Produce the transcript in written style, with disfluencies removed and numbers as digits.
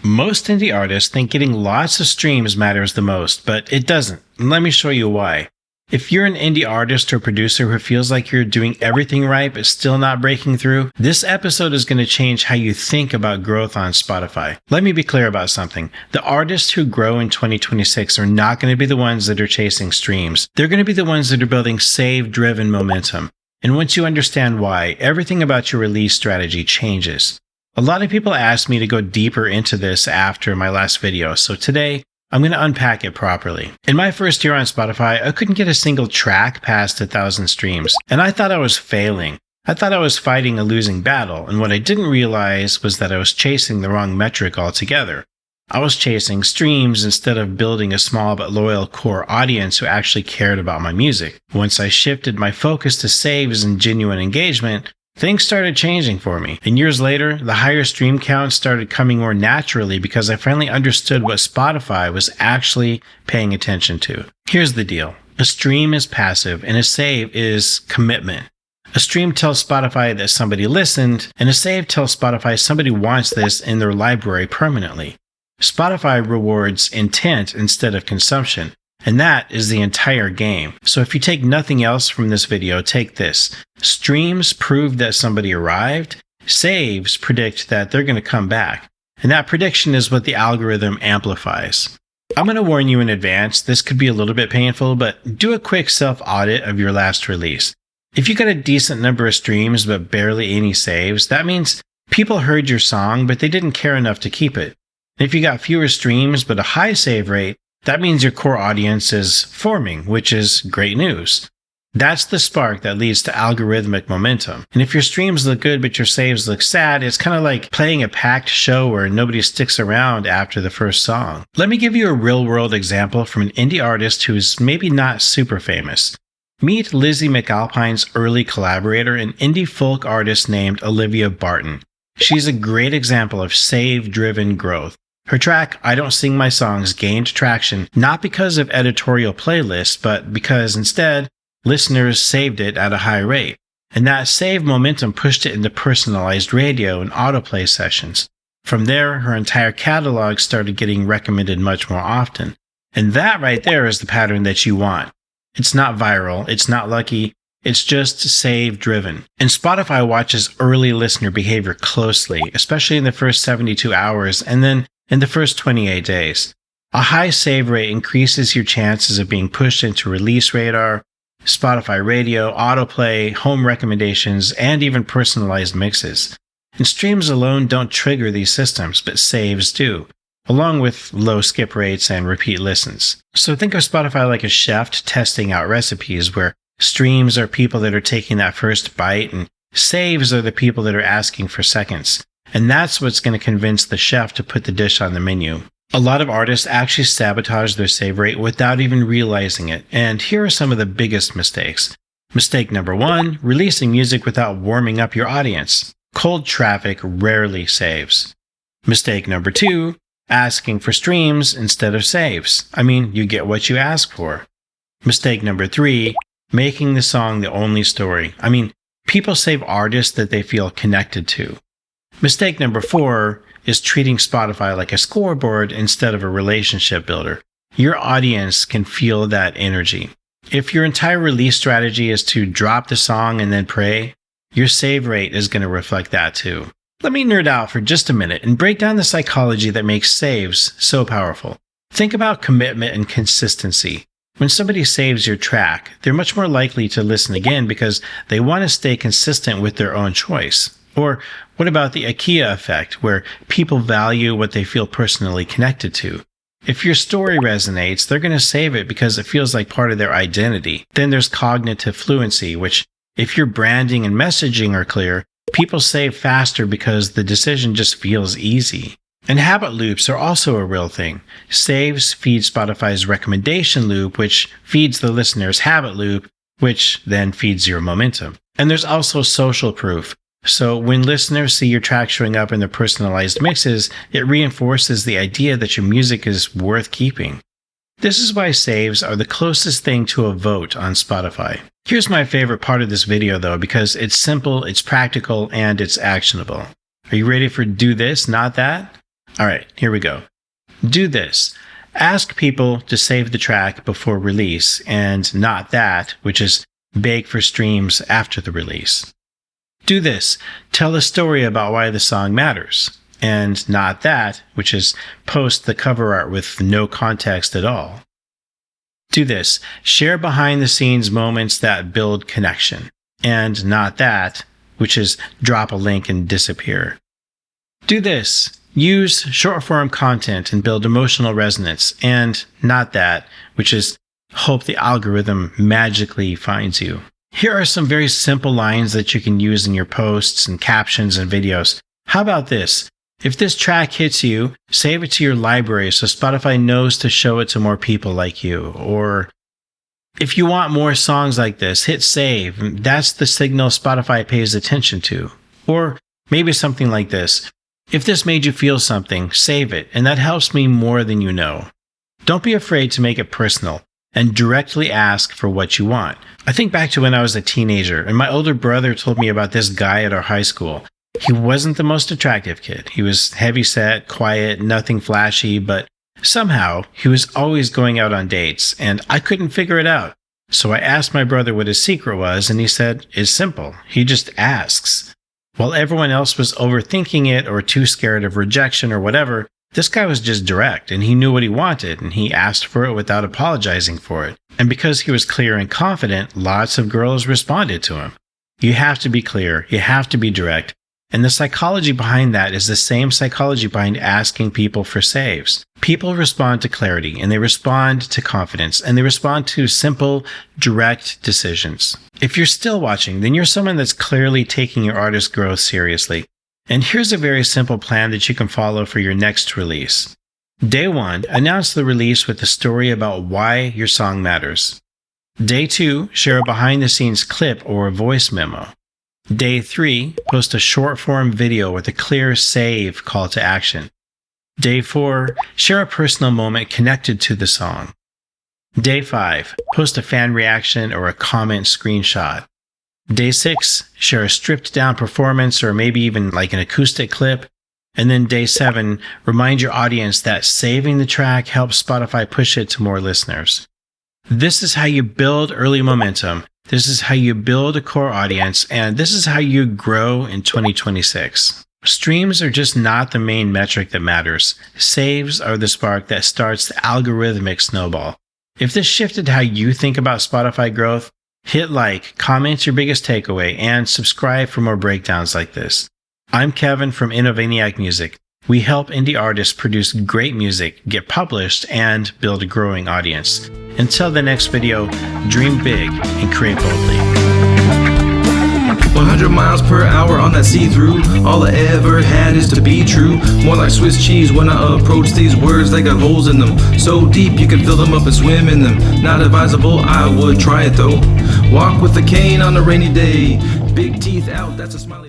Most indie artists think getting lots of streams matters the most, but it doesn't. And let me show you why. If you're an indie artist or producer who feels like you're doing everything right but still not breaking through, this episode is going to change how you think about growth on Spotify. Let me be clear about something. The artists who grow in 2026 are not going to be the ones that are chasing streams. They're going to be the ones that are building save-driven momentum. And once you understand why, everything about your release strategy changes. A lot of people asked me to go deeper into this after my last video, so today, I'm going to unpack it properly. In my first year on Spotify, I couldn't get a single track past 1,000 streams, and I thought I was failing. I thought I was fighting a losing battle, and what I didn't realize was that I was chasing the wrong metric altogether. I was chasing streams instead of building a small but loyal core audience who actually cared about my music. Once I shifted my focus to saves and genuine engagement, things started changing for me, and years later, the higher stream count started coming more naturally because I finally understood what Spotify was actually paying attention to. Here's the deal. A stream is passive, and a save is commitment. A stream tells Spotify that somebody listened, and a save tells Spotify somebody wants this in their library permanently. Spotify rewards intent instead of consumption, and that is the entire game. So if you take nothing else from this video, take this. Streams prove that somebody arrived. Saves predict that they're going to come back. And that prediction is what the algorithm amplifies. I'm going to warn you in advance, this could be a little bit painful, but do a quick self-audit of your last release. If you got a decent number of streams but barely any saves, that means people heard your song, but they didn't care enough to keep it. And if you got fewer streams but a high save rate, that means your core audience is forming, which is great news. That's the spark that leads to algorithmic momentum. And if your streams look good but your saves look sad, it's kind of like playing a packed show where nobody sticks around after the first song. Let me give you a real-world example from an indie artist who's maybe not super famous. Meet Lizzie McAlpine's early collaborator, an indie folk artist named Olivia Barton. She's a great example of save-driven growth. Her track, I Don't Sing My Songs, gained traction not because of editorial playlists, but because instead, listeners saved it at a high rate. And that save momentum pushed it into personalized radio and autoplay sessions. From there, her entire catalog started getting recommended much more often. And that right there is the pattern that you want. It's not viral, it's not lucky, it's just save-driven. And Spotify watches early listener behavior closely, especially in the first 72 hours, and then in the first 28 days. A high save rate increases your chances of being pushed into release radar, Spotify radio, autoplay, home recommendations, and even personalized mixes. And streams alone don't trigger these systems, but saves do, along with low skip rates and repeat listens. So think of Spotify like a chef testing out recipes, where streams are people that are taking that first bite, and saves are the people that are asking for seconds. And that's what's going to convince the chef to put the dish on the menu. A lot of artists actually sabotage their save rate without even realizing it, and here are some of the biggest mistakes. Mistake number 1, releasing music without warming up your audience. Cold traffic rarely saves. Mistake number 2, asking for streams instead of saves. I mean, you get what you ask for. Mistake number 3, making the song the only story. I mean, people save artists that they feel connected to. Mistake number 4 is treating Spotify like a scoreboard instead of a relationship builder. Your audience can feel that energy. If your entire release strategy is to drop the song and then pray, your save rate is going to reflect that too. Let me nerd out for just a minute and break down the psychology that makes saves so powerful. Think about commitment and consistency. When somebody saves your track, they're much more likely to listen again because they want to stay consistent with their own choice. Or what about the IKEA effect, where people value what they feel personally connected to? If your story resonates, they're going to save it because it feels like part of their identity. Then there's cognitive fluency, which, if your branding and messaging are clear, people save faster because the decision just feels easy. And habit loops are also a real thing. Saves feed Spotify's recommendation loop, which feeds the listener's habit loop, which then feeds your momentum. And there's also social proof. So when listeners see your track showing up in their personalized mixes, it reinforces the idea that your music is worth keeping. This is why saves are the closest thing to a vote on Spotify. Here's my favorite part of this video though, because it's simple, it's practical, and it's actionable. Are you ready for do this, not that? All right, here we go. Do this. Ask people to save the track before release and not that, which is beg for streams after the release. Do this. Tell a story about why the song matters and not that, which is post the cover art with no context at all. Do this. Share behind the scenes moments that build connection and not that, which is drop a link and disappear. Do this. Use short form content and build emotional resonance and not that, which is hope the algorithm magically finds you. Here are some very simple lines that you can use in your posts and captions and videos. How about this? If this track hits you, save it to your library so Spotify knows to show it to more people like you. Or if you want more songs like this, hit save. That's the signal Spotify pays attention to. Or maybe something like this. If this made you feel something, save it, and that helps me more than you know. Don't be afraid to make it personal and directly ask for what you want. I think back to when I was a teenager, and my older brother told me about this guy at our high school. He wasn't the most attractive kid. He was heavyset, quiet, nothing flashy, but somehow he was always going out on dates, and I couldn't figure it out. So I asked my brother what his secret was, and he said, it's simple. He just asks. While everyone else was overthinking it or too scared of rejection or whatever, this guy was just direct and he knew what he wanted and he asked for it without apologizing for it. And because he was clear and confident, lots of girls responded to him. You have to be clear, you have to be direct. And the psychology behind that is the same psychology behind asking people for saves. People respond to clarity, and they respond to confidence, and they respond to simple, direct decisions. If you're still watching, then you're someone that's clearly taking your artist growth seriously. And here's a very simple plan that you can follow for your next release. Day 1, announce the release with a story about why your song matters. Day 2, share a behind-the-scenes clip or a voice memo. Day 3, post a short-form video with a clear save call to action. Day 4, share a personal moment connected to the song. Day 5, post a fan reaction or a comment screenshot. Day 6, share a stripped-down performance or maybe even like an acoustic clip. And then Day 7, remind your audience that saving the track helps Spotify push it to more listeners. This is how you build early momentum. This is how you build a core audience, and this is how you grow in 2026. Streams are just not the main metric that matters. Saves are the spark that starts the algorithmic snowball. If this shifted how you think about Spotify growth, hit like, comment your biggest takeaway, and subscribe for more breakdowns like this. I'm Kevin from Innovaniac Music. We help indie artists produce great music, get published, and build a growing audience. Until the next video, dream big and create boldly. 100 miles per hour on that see-through. All I ever had is to be true. More like Swiss cheese when I approach these words. They got holes in them, so deep you can fill them up and swim in them. Not advisable, I would try it though. Walk with a cane on a rainy day. Big teeth out, that's a smiley.